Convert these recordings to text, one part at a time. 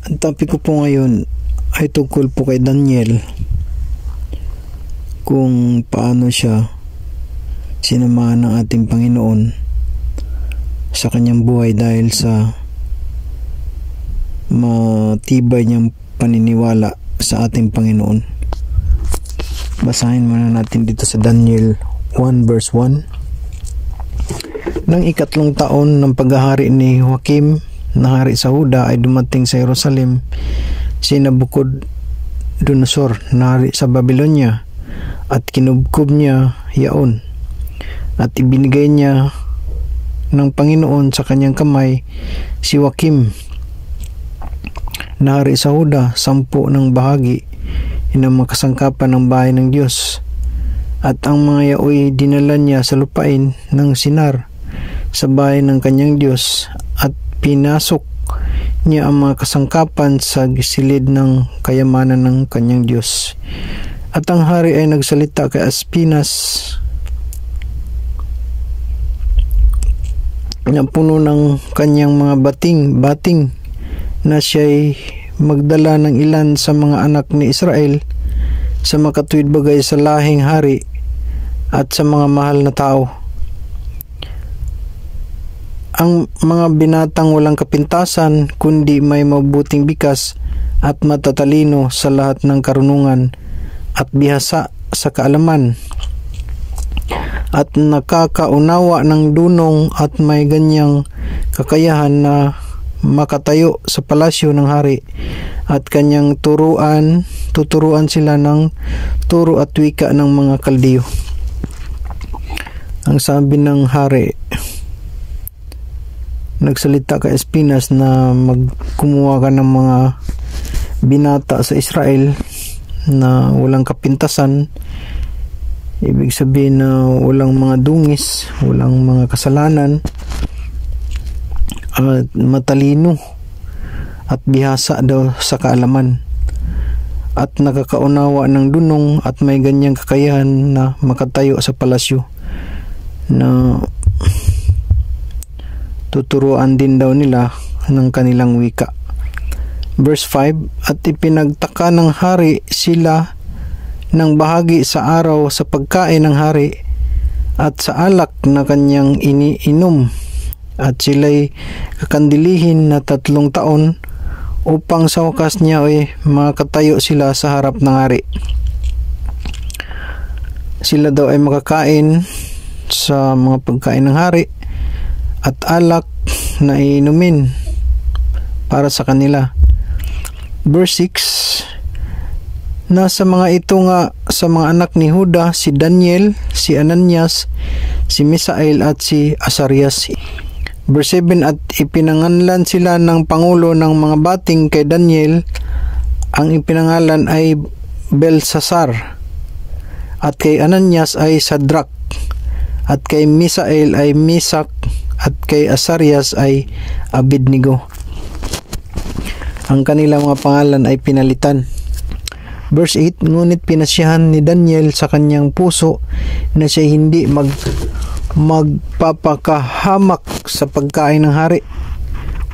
Ang topic ko po ngayon ay tungkol po kay Daniel, kung paano siya sinamahan ng ating Panginoon sa kanyang buhay dahil sa matibay niyang paniniwala sa ating Panginoon. Basahin muna natin dito sa Daniel 1 verse 1. Nang 3 taon ng paghahari ni Joachim na hari sa Huda ay dumating sa Jerusalem si Nabucodonosor na hari sa Babylonia at kinubkob niya yaon at ibinigay niya ng Panginoon sa kanyang kamay si Joachim na hari sa Huda 10 ng bahagi ng mga kasangkapan ng bahay ng Diyos, at ang mga yaoy dinala niya sa lupain ng Sinar sa bahay ng kanyang Diyos, at pinasok niya ang mga kasangkapan sa gisilid ng kayamanan ng kanyang Diyos. At ang hari ay nagsalita kay Aspinas na puno ng kanyang mga bating na siya'y magdala ng ilan sa mga anak ni Israel sa makatuwid bagay sa lahing hari at sa mga mahal na tao. Ang mga binatang walang kapintasan, kundi may mabuting bikas at matatalino sa lahat ng karunungan at bihasa sa kaalaman, at nakakaunawa ng dunong at may ganyang kakayahan na makatayo sa palasyo ng hari, at kanyang tuturuan sila ng turo at wika ng mga Kaldiyo. Ang sabi ng hari, nagsalita kay Espinas na magkumuha ka ng mga binata sa Israel na walang kapintasan, ibig sabihin na walang mga dungis, walang mga kasalanan, at matalino at bihasa daw sa kaalaman, at nakakaunawa ng dunong at may ganyang kakayahan na makatayo sa palasyo, na tuturuan din daw nila ng kanilang wika. Verse 5, at ipinagtaka ng hari sila ng bahagi sa araw sa pagkain ng hari at sa alak na kanyang iniinom, at sila'y kakandilihin na 3 taon upang sa wakas niya ay makatayo sila sa harap ng hari. Sila daw ay makakain sa mga pagkain ng hari at alak na iinumin para sa kanila. Verse 6, nasa mga ito nga sa mga anak ni Huda si Daniel, si Ananias, si Misael at si Azarias. Verse 7, at ipinanganlan sila ng pangulo ng mga bating kay Daniel. Ang ipinangalan ay Belsasar, at kay Ananias ay Sadrak, at kay Misael ay Misak, at kay Azarias ay Abednego. Ang kanilang mga pangalan ay pinalitan. Verse 8, ngunit pinasyahan ni Daniel sa kanyang puso na siya hindi magpapakahamak sa pagkain ng hari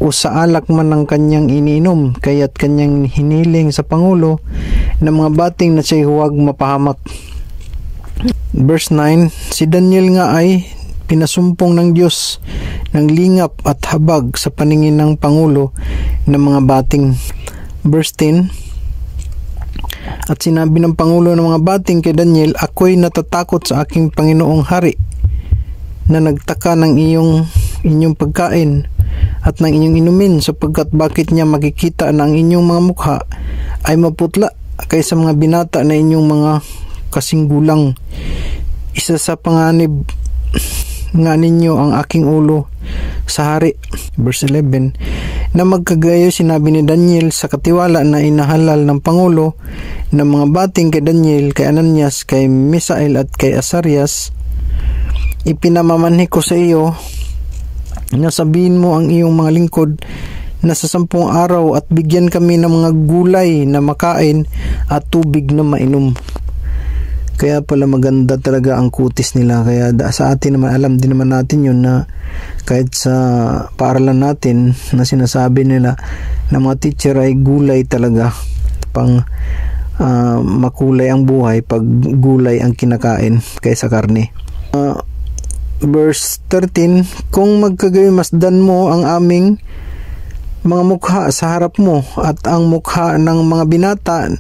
o sa alak man ng kanyang iniinom, kaya't kanyang hiniling sa pangulo ng mga bating na siya huwag mapahamak. Verse 9, si Daniel nga ay pinasumpong ng Diyos ng lingap at habag sa paningin ng pangulo ng mga bating. Verse 10, at sinabi ng pangulo ng mga bating kay Daniel, ako'y natatakot sa aking Panginoong hari na nagtaka ng inyong pagkain at ng inyong inumin, sapagkat bakit niya makikita na ang inyong mga mukha ay maputla kaysa mga binata na inyong mga kasinggulang. Isa sa panganib nga ninyo ang aking ulo sa hari. Verse 11, na magkagayo sinabi ni Daniel sa katiwala na inahalal ng pangulo ng mga bating kay Daniel, kay Ananias, kay Misael at kay Azarias, ipinamamanhi ko sa iyo na sabihin mo ang iyong mga lingkod na sa 10 araw at bigyan kami ng mga gulay na makain at tubig na mainom. Kaya pala maganda talaga ang kutis nila. Kaya sa atin naman, alam din naman natin yun na kahit sa paaralan natin na sinasabi nila na mga teacher ay gulay talaga, pang makulay ang buhay pag gulay ang kinakain kaysa karne. Verse 13, kung magkagawimasdan mo ang aming mga mukha sa harap mo at ang mukha ng mga binata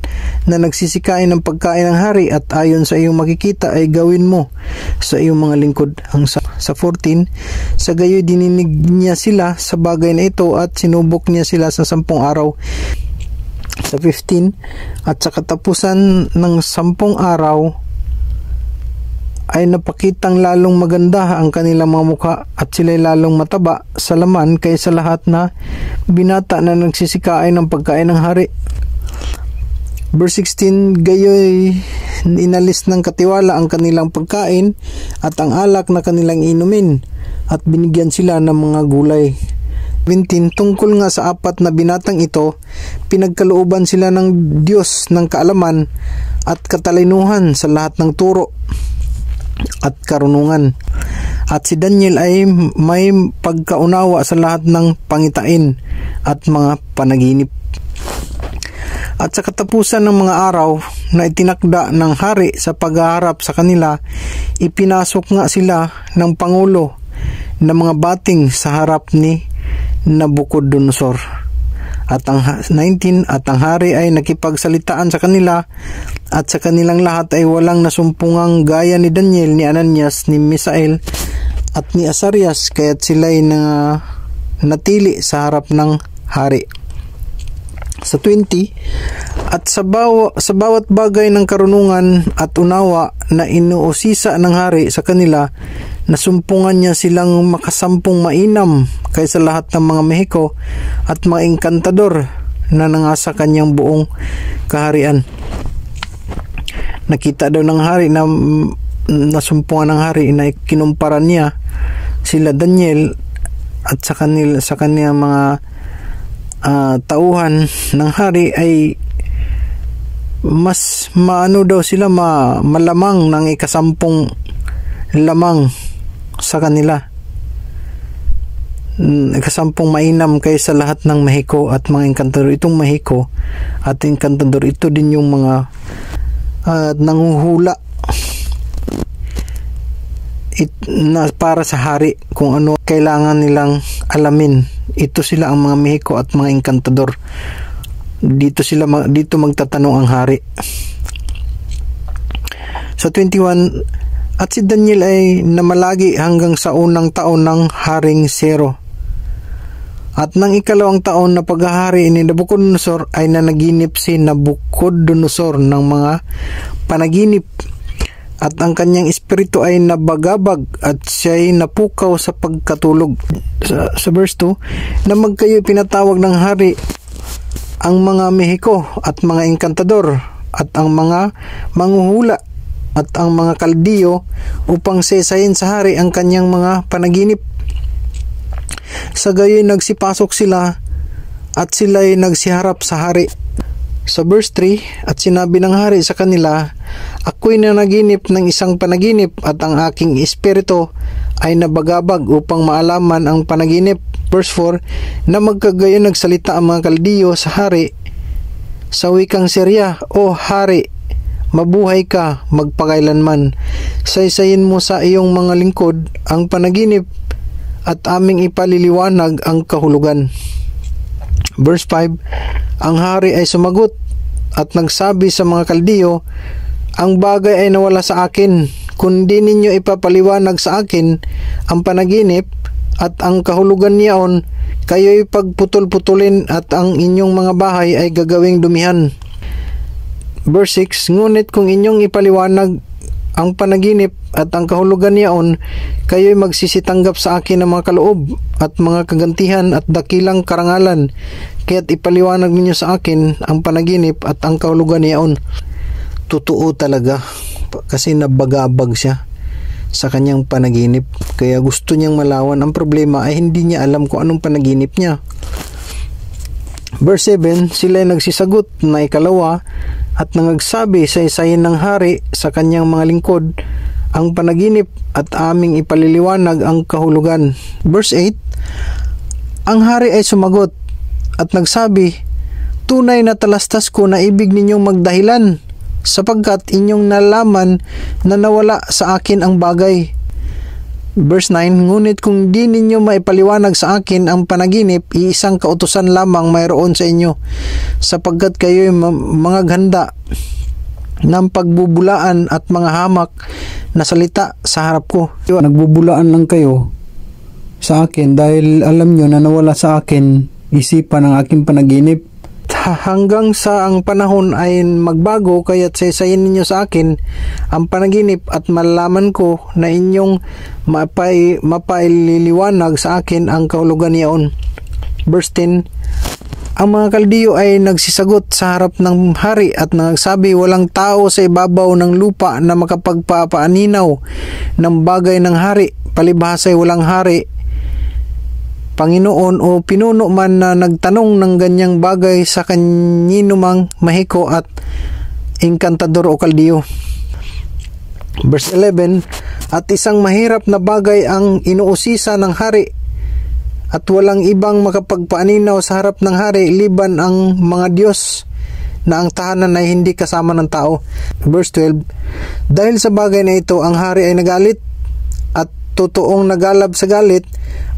na nagsisikain ng pagkain ng hari at ayon sa iyong makikita ay gawin mo sa iyong mga lingkod. Sa 14, sa gayoy dininig niya sila sa bagay na ito at sinubok niya sila sa 10 araw. Sa 15, at sa katapusan ng 10 araw ay napakitang lalong maganda ang kanilang mga mukha at sila'y lalong mataba sa laman kaysa lahat na binata na nagsisikain ng pagkain ng hari. Verse 16, gayoy inalis ng katiwala ang kanilang pagkain at ang alak na kanilang inumin at binigyan sila ng mga gulay. 17, tungkol nga sa 4 na binatang ito, pinagkalooban sila ng Diyos ng kaalaman at katalinuhan sa lahat ng turo at karunungan. At si Daniel ay may pagkaunawa sa lahat ng pangitain at mga panaginip. At sa katapusan ng mga araw na itinakda ng hari sa paghaharap sa kanila, ipinasok nga sila ng pangulo ng mga bating sa harap ni Nabucodonosor. At ang 19, at ang hari ay nakipagsalitaan sa kanila at sa kanilang lahat ay walang nasumpungang gaya ni Daniel, ni Ananias, ni Misael at ni Azarias, kaya't sila'y natili sa harap ng hari. Sa 20, at sa bawat bagay ng karunungan at unawa na inuusisa ng hari sa kanila, nasumpungan niya silang makasampung mainam kaysa lahat ng mga Mehiko at mga engkantador na nangasa kanyang buong kaharian. Nakita daw ng hari na nasumpungan ng hari na kinumpara niya sila Daniel at sa kanyang mga tauhan ng hari ay mas maano daw sila, malamang ng ikasampung lamang sa kanila, ikasampung mainam kaysa lahat ng Mehiko at mga engkantador. Itong Mehiko at engkantador, ito din yung mga nanguhula na para sa hari kung ano kailangan nilang alamin. Ito sila ang mga Mehiko at mga engkantador. Dito magtatanong ang hari. Sa 21, at si Daniel ay namalagi hanggang sa unang taon ng Haring Zero. At nang 2nd taon na paghahari ni Nabucodonosor ay nanaginip si Nabucodonosor ng mga panaginip at ang kanyang espiritu ay nabagabag at siya'y napukaw sa pagkatulog. Sa verse 2, na magkayo pinatawag ng hari ang mga Mehiko at mga engkantador at ang mga manghuhula at ang mga Kaldiyo upang sesayin sa hari ang kanyang mga panaginip. Sa gayoy nagsipasok sila at sila'y nagsiharap sa hari. Sa verse 3, at sinabi ng hari sa kanila, ako'y nanaginip ng isang panaginip at ang aking espiritu ay nabagabag upang maalaman ang panaginip. Verse 4, na magkagayo nagsalita ang mga Kaldiyo sa hari sa wikang Syria, o hari, mabuhay ka magpakailanman. Saysayin mo sa iyong mga lingkod ang panaginip at aming ipaliliwanag ang kahulugan. Verse 5, ang hari ay sumagot at nagsabi sa mga Kaldiyo, ang bagay ay nawala sa akin, kundi ninyo ipapaliwanag sa akin ang panaginip at ang kahulugan niyaon, kayo'y pagputol-putulin at ang inyong mga bahay ay gagawing dumihan. Verse 6, ngunit kung inyong ipaliwanag ang panaginip at ang kahulugan niyaon, kayo'y magsisitanggap sa akin ng mga kaloob at mga kagantihan at dakilang karangalan, kaya't ipaliwanag ninyo sa akin ang panaginip at ang kahulugan niyaon. Totoo talaga, kasi nabagabag siya sa kanyang panaginip, kaya gusto niyang malawan. Ang problema ay hindi niya alam kung anong panaginip niya. Verse 7, sila ay nagsisagot na ikalawa at nangagsabi sa isayin ng hari sa kanyang mga lingkod ang panaginip at aming ipaliliwanag ang kahulugan. Verse 8, ang hari ay sumagot at nagsabi, tunay na talastas ko na ibig ninyong magdahilan, sapagkat inyong nalaman na nawala sa akin ang bagay. Verse 9, ngunit kung di ninyo maipaliwanag sa akin ang panaginip, iisang kautusan lamang mayroon sa inyo, sapagkat kayo'y mga ganda ng pagbubulaan at mga hamak na salita sa harap ko. Nagbubulaan lang kayo sa akin dahil alam nyo na nawala sa akin isipan ang aking panaginip. Hanggang sa ang panahon ay magbago, kaya't saysayin ninyo sa akin ang panaginip at malalaman ko na inyong mapaililiwanag sa akin ang kahulugan niyaon. Verse 10, ang mga Kaldiyo ay nagsisagot sa harap ng hari at nagsabi, walang tao sa ibabaw ng lupa na makapagpapaaninaw ng bagay ng hari, palibhasay walang hari, Panginoon o pinuno man na nagtanong ng ganyang bagay sa kaninumang Mahiko at Encantador o Kaldiyo. Verse 11, at isang mahirap na bagay ang inuusisa ng hari, at walang ibang makapagpaaninaw sa harap ng hari liban ang mga Diyos na ang tahanan ay hindi kasama ng tao. Verse 12, dahil sa bagay na ito ang hari ay nagalit at totoong nagalab sa galit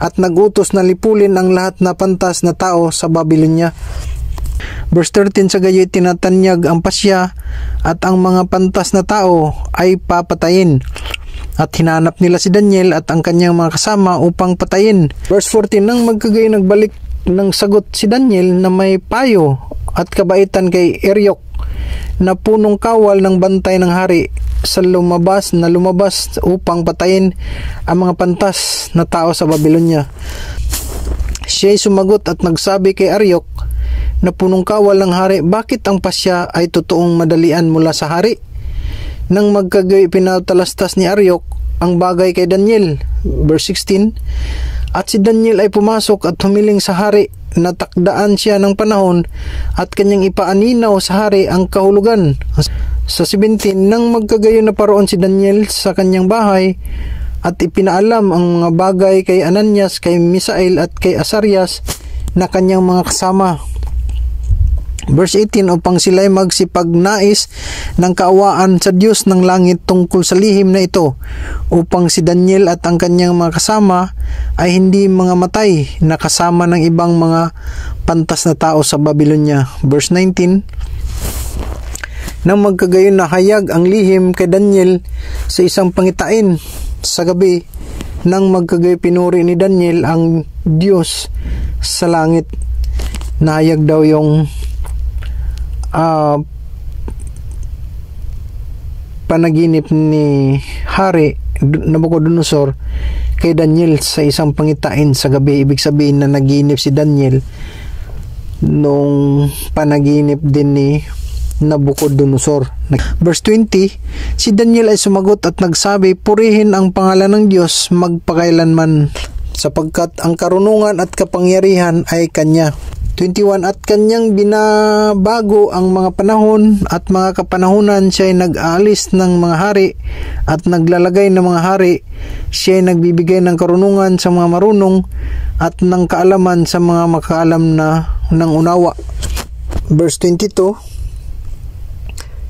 at nagutos na lipulin ang lahat na pantas na tao sa Babylonia. Verse 13, sa gayo'y tinatanyag ang pasya at ang mga pantas na tao ay papatayin. At hinanap nila si Daniel at ang kanyang mga kasama upang patayin. Verse 14, nang magkagayon nagbalik ng sagot si Daniel na may payo at kabaitan kay Arioch na punong kawal ng bantay ng hari sa lumabas upang patayin ang mga pantas na tao sa Babylonia. Siya'y sumagot at nagsabi kay Arioch na punong kawal ng hari, bakit ang pasya ay totoong madalian mula sa hari? Nang magkagayoy pinatalastas ni Arioch ang bagay kay Daniel. Verse 16, at si Daniel ay pumasok at humiling sa hari, natakdaan siya ng panahon at kanyang ipaaninaw sa hari ang kahulugan. Sa 17, nang magkagayon na paroon si Daniel sa kanyang bahay at ipinaalam ang mga bagay kay Ananias, kay Misael at kay Azarias na kanyang mga kasama. Verse 18, upang sila'y magsipagnais ng kaawaan sa Diyos ng langit tungkol sa lihim na ito, upang si Daniel at ang kanyang mga kasama ay hindi mga matay na kasama ng ibang mga pantas na tao sa Babylonia. Verse 19, nang magkagayon na hayag ang lihim kay Daniel sa isang pangitain sa gabi, nang magkagayon pinuri ni Daniel ang Diyos sa langit. Nahayag daw yung panaginip ni Hari Nabucodonosor kay Daniel sa isang pangitain sa gabi. Ibig sabihin na naginip si Daniel nung panaginip din ni Nabucodonosor. Verse 20, si Daniel ay sumagot at nagsabi, purihin ang pangalan ng Diyos magpakailanman, sapagkat ang karunungan at kapangyarihan ay Kanya. 21, at kanyang binabago ang mga panahon at mga kapanahunan. Siya ay nag-aalis ng mga hari at naglalagay ng mga hari. Siya ay nagbibigay ng karunungan sa mga marunong at ng kaalaman sa mga makaalam na ng unawa. Verse 22,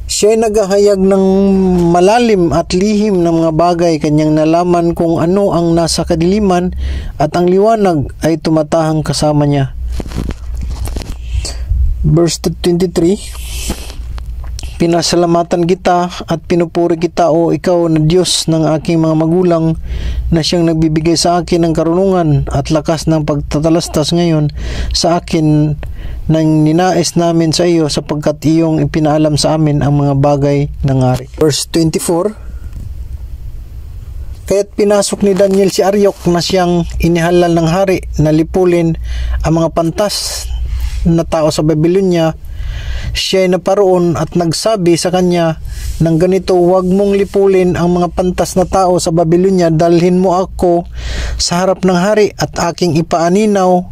siya ay naghahayag ng malalim at lihim ng mga bagay, kanyang nalaman kung ano ang nasa kadiliman at ang liwanag ay tumatahang kasama niya. Verse 23, pinasalamatan kita at pinupuri kita, o ikaw na Diyos ng aking mga magulang, na siyang nagbibigay sa akin ng karunungan at lakas ng pagtatalastas ngayon sa akin nang ninais namin sa iyo, sapagkat iyong ipinaalam sa amin ang mga bagay ng hari. Verse 24, kaya't pinasok ni Daniel si Arioch na siyang inihalal ng hari na lipulin ang mga pantas na tao sa Babylonia. Siya ay naparoon at nagsabi sa kanya ng ganito, huwag mong lipulin ang mga pantas na tao sa Babylonia, dalhin mo ako sa harap ng hari at aking ipaaninaw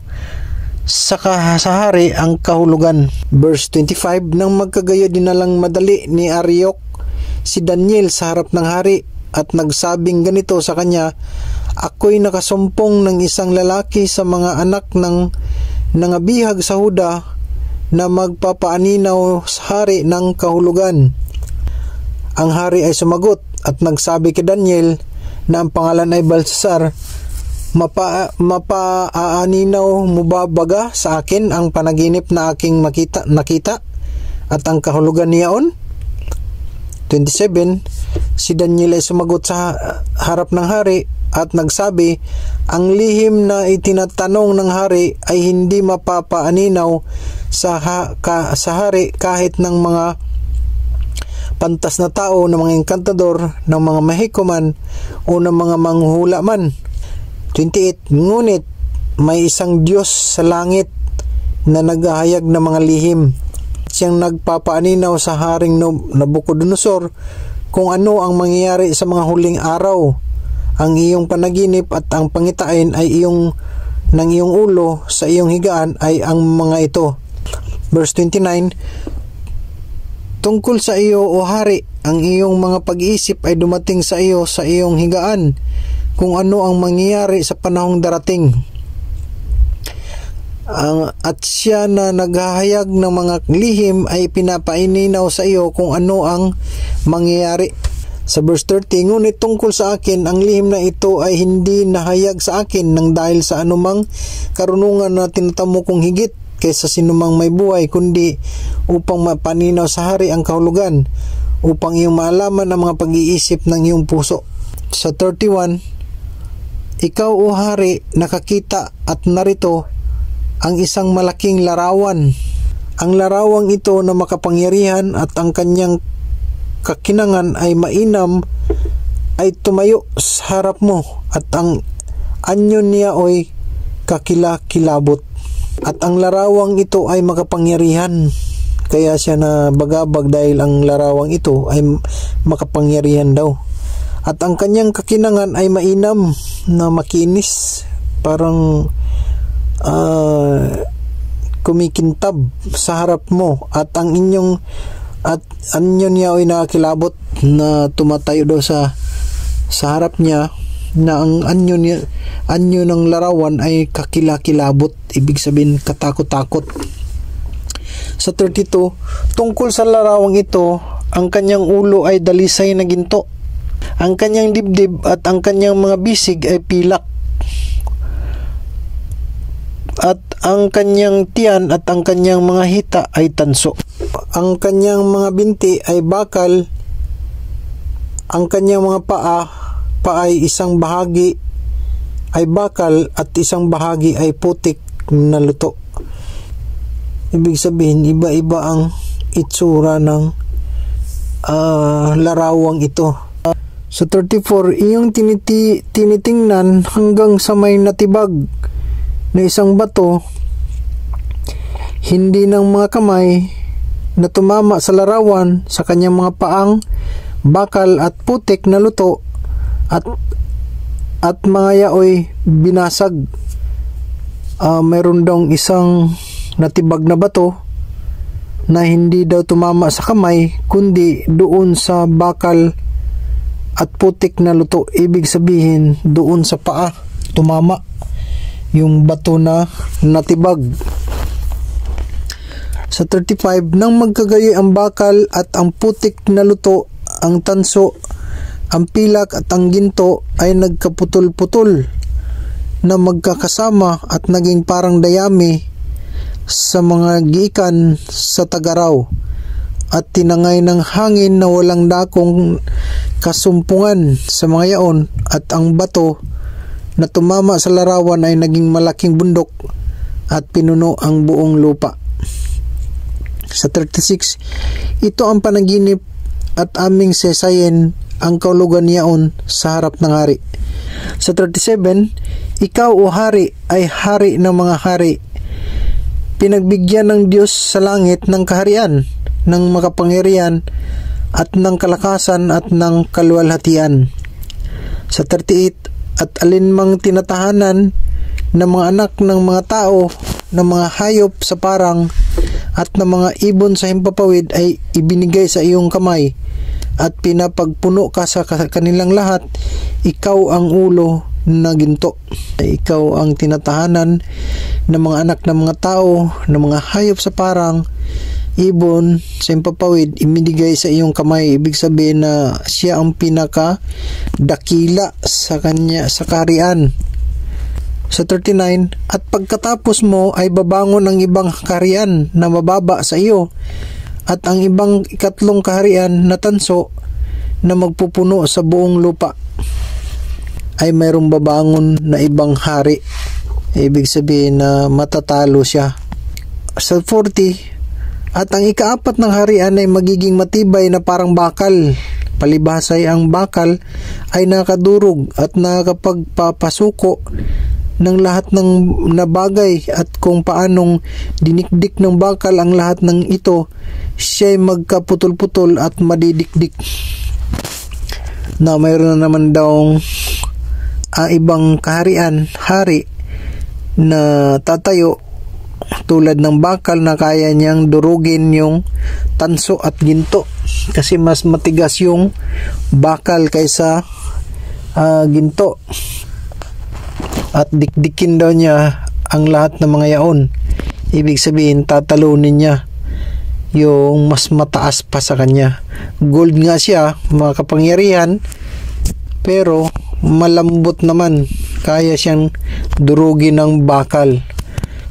sa hari ang kahulugan. Verse 25, nang magkagayo dinalang madali ni Ariok si Daniel sa harap ng hari at nagsabing ganito sa kanya, ako'y nakasumpong ng isang lalaki sa mga anak ng nangabihag sa Huda na magpapaaninaw sa hari ng kahulugan. Ang hari ay sumagot at nagsabi kay Daniel na ang pangalan ay Balsasar, mapaaninaw mo ba baga sa akin ang panaginip na aking nakita at ang kahulugan niyaon? 27, si Daniel ay sumagot sa harap ng hari at nagsabi, ang lihim na itinatanong ng hari ay hindi mapapaaninaw sa hari kahit ng mga pantas na tao, ng mga enkantador, ng mga mahikuman o ng mga manghuhula man. 28, ngunit may isang Diyos sa langit na naghahayag ng mga lihim. Siyang nagpapaaninaw sa haring Nabucodonosor kung ano ang mangyayari sa mga huling araw. Ang iyong panaginip at ang pangitain ay ng iyong ulo sa iyong higaan ay ang mga ito. Verse 29, tungkol sa iyo, o hari, ang iyong mga pag-iisip ay dumating sa iyo sa iyong higaan, kung ano ang mangyayari sa panahong darating. At siya na naghahayag ng mga lihim ay pinapaininaw sa iyo kung ano ang mangyayari. Sa verse 30, ngunit tungkol sa akin, ang lihim na ito ay hindi nahayag sa akin nang dahil sa anumang karunungan na tinatamo kong higit kaysa sinumang may buhay, kundi upang mapaninaw sa hari ang kahulugan, upang iyong maalaman ang mga pag-iisip ng iyong puso. Sa 31, ikaw, o hari, nakakita at narito ang isang malaking larawan. Ang larawang ito na makapangyarihan at ang kanyang kakinangan ay mainam ay tumayo sa harap mo at ang anyo niya ay kakilakilabot. At ang larawang ito ay makapangyarihan. Kaya siya na bagabag dahil ang larawang ito ay makapangyarihan daw. At ang kanyang kakinangan ay mainam na makinis, parang kumikintab sa harap mo, at ang anyo niya ay nakakilabot na tumatayo daw sa harap niya, na ang anyo ng larawan ay kakilakilabot, ibig sabihin katakot-takot. Sa 32, tungkol sa larawang ito, ang kanyang ulo ay dalisay na ginto, ang kanyang dibdib at ang kanyang mga bisig ay pilak, at ang kanyang tiyan at ang kanyang mga hita ay tanso. Ang kanyang mga binti ay bakal, ang kanyang mga paa ay isang bahagi ay bakal at isang bahagi ay putik na luto. Ibig sabihin, iba-iba ang itsura ng larawang ito. Sa 34, iyong tinitingnan hanggang sa may natibag na isang bato, hindi ng mga kamay, na tumama sa larawan sa kanyang mga paang bakal at putik na luto, at mga yaoy binasag. Mayroon daw isang natibag na bato na hindi daw tumama sa kamay kundi doon sa bakal at putik na luto. Ibig sabihin, doon sa paa tumama yung bato na natibag. Sa 35, nang magkagayoy ang bakal at ang putik na luto, ang tanso, ang pilak at ang ginto ay nagkaputol-putol na magkakasama at naging parang dayami sa mga gikan sa tagaraw, at tinangay ng hangin na walang dakong kasumpungan sa mga yaon, at ang bato na tumama sa larawan ay naging malaking bundok at pinuno ang buong lupa. Sa 36, ito ang panaginip at aming sesayin ang kahulugan niyaon sa harap ng hari. Sa 37, ikaw, o hari, ay hari ng mga hari, pinagbigyan ng Diyos sa langit ng kaharian, ng makapangyarihan at ng kalakasan at ng kaluwalhatian. Sa 38, at alinmang tinatahanan ng mga anak ng mga tao ng mga hayop sa parang at ng mga ibon sa himpapawid ay ibinigay sa iyong kamay at pinapagpuno ka sa kanilang lahat. Ikaw ang ulo na ginto. Ikaw ang tinatahanan ng mga anak ng mga tao, ng mga hayop sa parang, ibon sa himpapawid, ibinigay sa iyong kamay. Ibig sabihin na siya ang pinaka dakila sa kanya sa kaharian. Sa 39, at pagkatapos mo ay babangon ang ibang kaharian na mababa sa iyo, at ang ibang ikatlong kaharian na tanso na magpupuno sa buong lupa. Ay mayroong babangon na ibang hari. Ibig sabihin na matatalo siya. Sa 40, at ang ikaapat ng harian ay magiging matibay na parang bakal. Palibhasa ay ang bakal ay nakadurog at nakapagpapasuko ng lahat ng nabagay, at kung paanong dinikdik ng bakal ang lahat ng ito, siya'y magkaputol-putol at madidikdik. Na mayroon na naman daw ibang kaharian, hari na tatayo tulad ng bakal na kaya niyang durugin yung tanso at ginto, kasi mas matigas yung bakal kaysa ginto, at dikdikin daw niya ang lahat ng mga yaon. Ibig sabihin tatalunin niya yung mas mataas pa sa kanya. Gold nga siya, mga kapangyarihan, pero malambot naman, kaya siyang durugin ng bakal.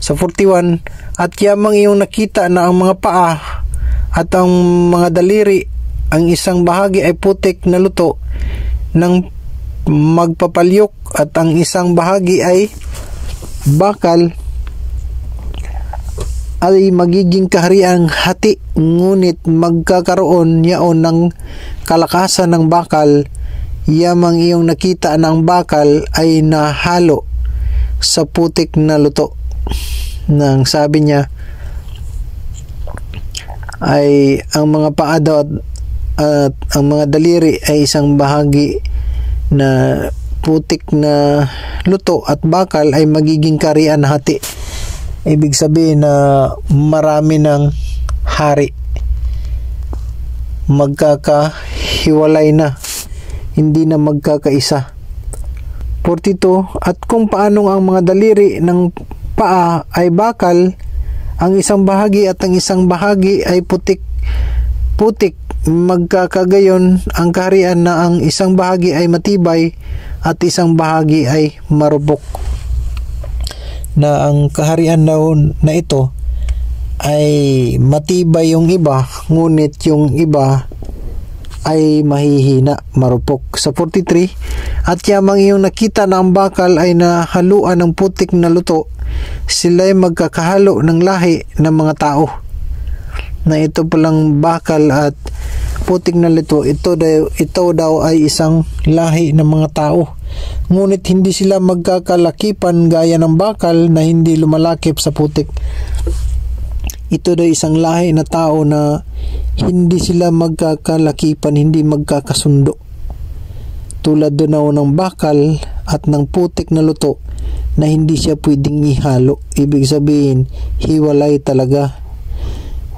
Sa 41, at yamang iyong nakita na ang mga paa at ang mga daliri, ang isang bahagi ay putik na luto ng magpapalyok, at ang isang bahagi ay bakal, ay magiging kahariang hati, ngunit magkakaroon yaon ng kalakasan ng bakal. Yamang iyong nakita ng bakal ay nahalo sa putik na luto. Nang sabi niya ay ang mga paa daw at ang mga daliri ay isang bahagi na putik na luto, at bakal ay magiging kaharian hati. Ibig sabihin na marami ng hari, magkakahiwalay na, hindi na magkakaisa. 42, at kung paanong ang mga daliri ng paa ay bakal, ang isang bahagi at ang isang bahagi ay putik, magkakagayon ang kaharian na ang isang bahagi ay matibay at isang bahagi ay marupok. Na ang kaharian daw na ito ay matibay yung iba, ngunit yung iba ay mahihina, marupok. Sa 43, at yamang iyong nakita na ang bakal ay nahaluan ng putik na luto, sila'y magkakahalo ng lahi ng mga tao. Na ito palang bakal at putik na luto, ito daw ay isang lahi ng mga tao, ngunit hindi sila magkakalakipan gaya ng bakal na hindi lumalakip sa putik. Ito daw isang lahi na tao na hindi sila magkakalakipan, hindi magkakasundo, tulad daw ng bakal at ng putik na luto na hindi siya pwedeng ihalo. Ibig sabihin hiwalay talaga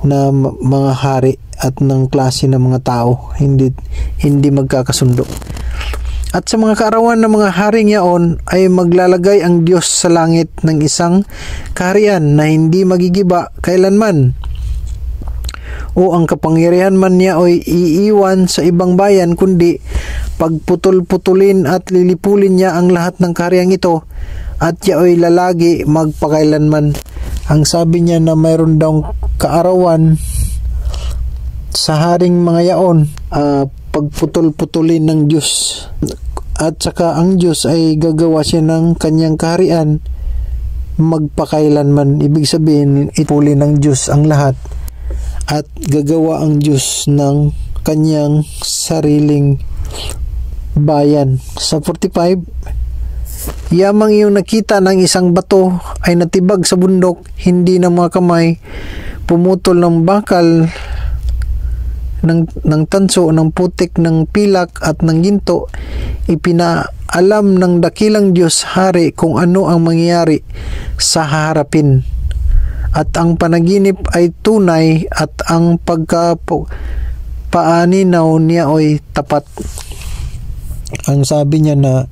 na mga hari at ng klase ng mga tao, hindi magkakasundo. At sa mga kaarawan ng mga haring yaon ay maglalagay ang Diyos sa langit ng isang kaharian na hindi magigiba kailanman, o ang kapangyarihan man niya ay iiwan sa ibang bayan, kundi pagputol-putulin at lilipulin niya ang lahat ng kahariang ito, at yaoy lalagi magpakailanman. Ang sabi niya na mayroon daw kaarawan sa haring mga yaon, pagputol-putulin ng Diyos, at saka ang Diyos ay gagawa siya ng kanyang kaharian magpakailanman. Ibig sabihin ipuli ng Diyos ang lahat, at gagawa ang Diyos ng kanyang sariling bayan. Sa 45, yamang iyong nakita ng isang bato ay natibag sa bundok, hindi ng mga kamay, pumutol ng bakal, ng tanso, ng putik, ng pilak at ng ginto. Ipinaalam ng dakilang Diyos hari kung ano ang mangyayari sa haharapin. at ang panaginip ay tunay at ang pagkapaaninaw niya ay tapat. Ang sabi niya na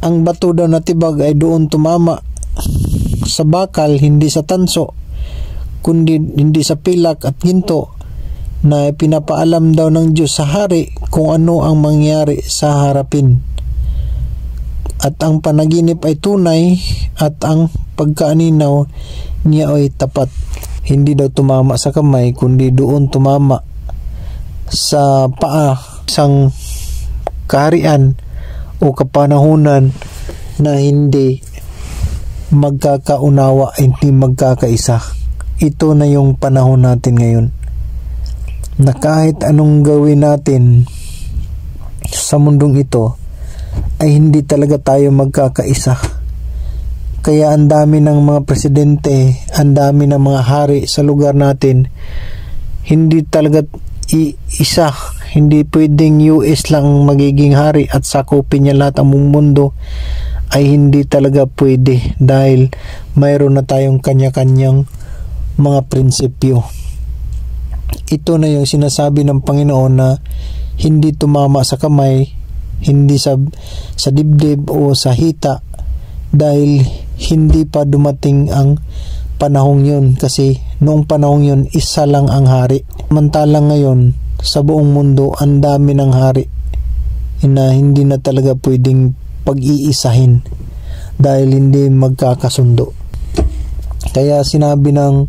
ang bato daw na tibag ay doon tumama sa bakal, hindi sa tanso, kundi hindi sa pilak at ginto, na pinapaalam daw ng Diyos sa hari kung ano ang mangyari sa harapin. At ang panaginip ay tunay at ang pagkaaninaw niya ay tapat. Hindi daw tumama sa kamay, kundi doon tumama sa paa, isang kaharian o kapanahunan na hindi magkakaunawa, hindi magkakaisa. Ito na yung panahon natin ngayon, na kahit anong gawin natin sa mundong ito ay hindi talaga tayo magkakaisa. Kaya ang dami ng mga presidente, ang dami ng mga hari sa lugar natin, hindi talaga isa. Hindi pwedeng US lang magiging hari at sakupin niya lahat ang mundo, ay hindi talaga pwede, dahil mayroon na tayong kanya-kanyang mga prinsipyo. Ito na yung sinasabi ng Panginoon na hindi tumama sa kamay, hindi sa dibdib o sa hita, dahil hindi pa dumating ang panahong yun, kasi noong panahong yun isa lang ang hari. Samantalang ngayon sa buong mundo ang dami ng hari na hindi na talaga pwedeng pag-iisahin dahil hindi magkakasundo. Kaya sinabi ng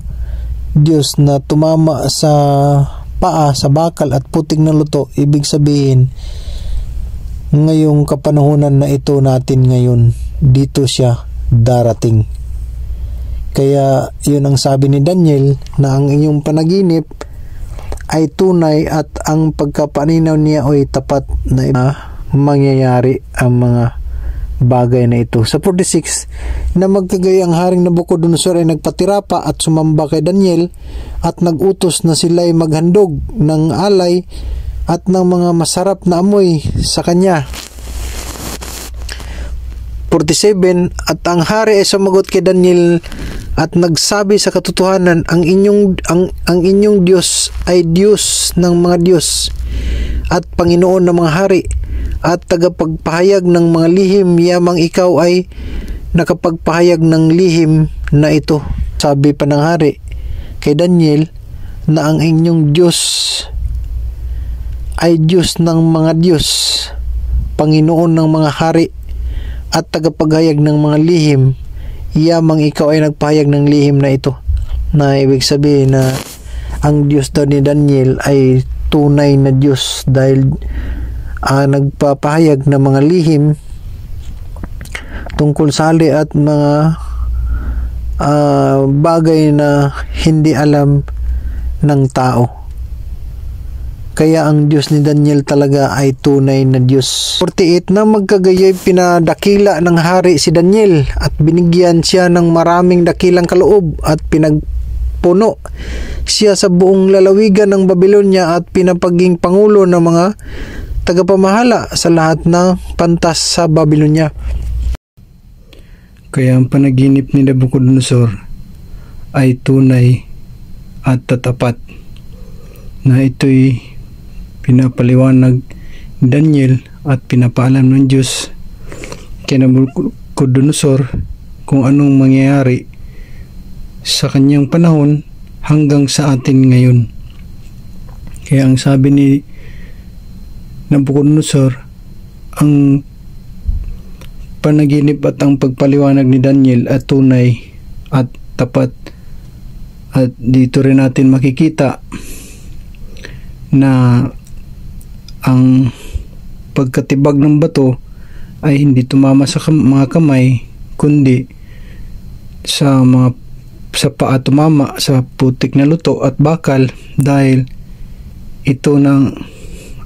Diyos na tumama sa paa, sa bakal at putik na luto, ibig sabihin ngayong kapanahunan na ito natin ngayon, dito siya darating. Kaya yun ang sabi ni Daniel, na ang inyong panaginip ay tunay at ang pagkapaninaw niya ay tapat, na mangyayari ang mga bagay na ito. Sa 46, na magkagayang haring Nabucodonosor ay nagpatirapa at sumamba kay Daniel at nagutos na sila ay maghandog ng alay at ng mga masarap na amoy sa kanya. 47, at ang hari ay sumagot kay Daniel at nagsabi sa katotohanan, ang inyong Diyos ay Diyos ng mga Diyos at Panginoon ng mga hari at tagapagpahayag ng mga lihim, yamang ikaw ay nakapagpahayag ng lihim na ito. Sabi pa ng hari kay Daniel na ang inyong Diyos ay Diyos ng mga Diyos, Panginoon ng mga hari at tagapaghayag ng mga lihim, yamang ikaw ay nagpahayag ng lihim na ito. Na ibig sabihin na ang Diyos daw ni Daniel ay tunay na Diyos, dahil nagpapahayag ng mga lihim tungkol sa hari at mga bagay na hindi alam ng tao. Kaya ang Diyos ni Daniel talaga ay tunay na Diyos. 48, na magkagayoy pinadakila ng hari si Daniel at binigyan siya ng maraming dakilang kaloob at pinagpuno siya sa buong lalawigan ng Babylonia at pinapaging pangulo ng mga tagapamahala sa lahat ng pantas sa Babylonia. Kaya ang panaginip ni Nabucodonosor ay tunay at tatapat, na ito'y pinapaliwanag ni Daniel at pinapaalam ng Diyos kay Nabucodonosor kung anong mangyayari sa kanyang panahon hanggang sa atin ngayon. Kaya ang sabi ni Nabucodonosor, ang panaginip at ang pagpaliwanag ni Daniel at tunay at tapat. At dito rin natin makikita na ang pagkatibag ng bato ay hindi tumama sa mga kamay, kundi sa paa tumama sa putik na luto at bakal, dahil ito ng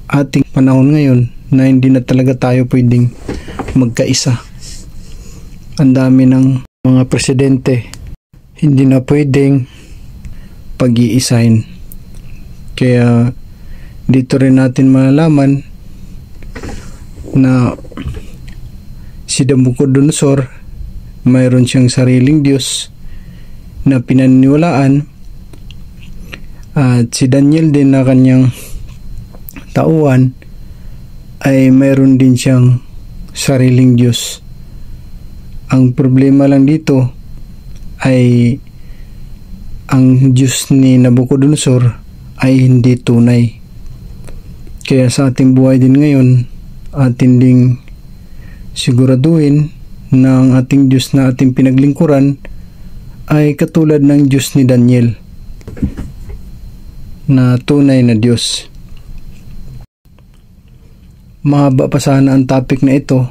ating panahon ngayon na hindi na talaga tayo pwedeng magkaisa. Ang dami ng mga presidente, hindi na pwedeng pag-iisahin. Kaya dito rin natin malalaman na si Nabucodonosor mayroon siyang sariling Diyos, na pinaniniwalaan, at si Daniel din na kanyang tauhan ay mayroon din siyang sariling Diyos. Ang problema lang dito ay ang Diyos ni Nabucodonosor ay hindi tunay. Kaya sa ating buhay din ngayon, atin ding siguraduhin na ang ating Diyos na ating pinaglingkuran ay katulad ng Diyos ni Daniel, na tunay na Diyos. Mahaba pa sana ang topic na ito,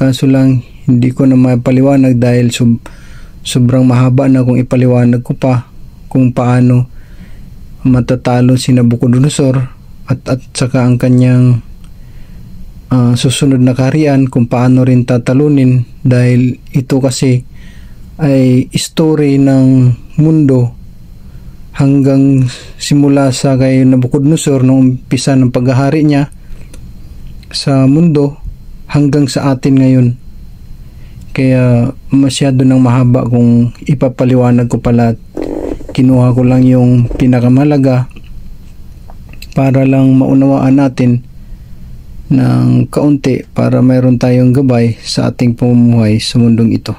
kaso lang hindi ko na mapaliwanag dahil sobrang mahaba na kung ipaliwanag ko pa kung paano matatalo si Nabucodonosor at saka ang kanyang susunod na kaharian, kung paano rin tatalunin, dahil ito kasi ay story ng mundo hanggang simula sa kay Nabucodonosor noong umpisa ng paghahari niya sa mundo hanggang sa atin ngayon. Kaya masyado nang mahaba kung ipapaliwanag ko pala. Kinuha ko lang yung pinakamalaga para lang maunawaan natin ng kaunti para mayroon tayong gabay sa ating pamumuhay sa mundong ito.